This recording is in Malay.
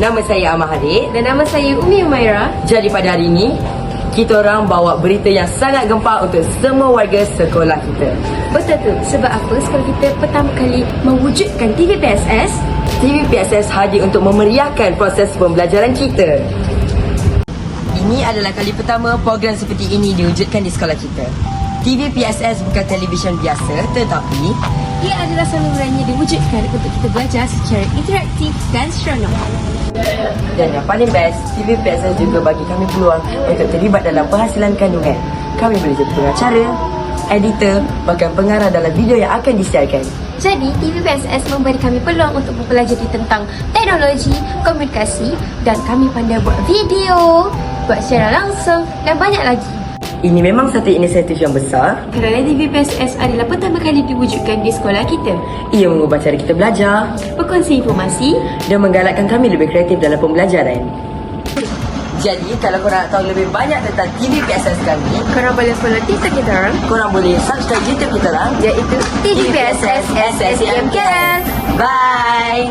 Nama saya Ahmad Hadik. Dan nama saya Umi Umaira. Jadi pada hari ini, kita orang bawa berita yang sangat gempar untuk semua warga sekolah kita. Betul tu, sebab apa? Sekolah kita pertama kali mewujudkan TV PSS. TV PSS hadir untuk memeriahkan proses pembelajaran kita. Ini adalah kali pertama program seperti ini diwujudkan di sekolah kita. TV PSS bukan televisyen biasa, tetapi Ia adalah saluran yang diwujudkan untuk kita belajar secara interaktif dan seronok. dan yang paling best, TV PSS juga bagi kami peluang untuk terlibat dalam penghasilan kandungan. Kami boleh jadi pengacara, editor, bahkan pengarah dalam video yang akan disiarkan. Jadi, TV PSS memberi kami peluang untuk mempelajari tentang teknologi, komunikasi dan kami pandai buat video, buat secara langsung dan banyak lagi. Ini memang satu inisiatif yang besar. Kerana TV PSS adalah pertama kali diwujudkan di sekolah kita. Ia mengubah cara kita belajar Berkongsi informasi. dan menggalakkan kami lebih kreatif dalam pembelajaran. Jadi, kalau korang nak tahu lebih banyak tentang TV PSS kami, Korang boleh follow TikTok kita orang, korang boleh subscribe YouTube kita lah, iaitu TV PSS SSMKS. Bye!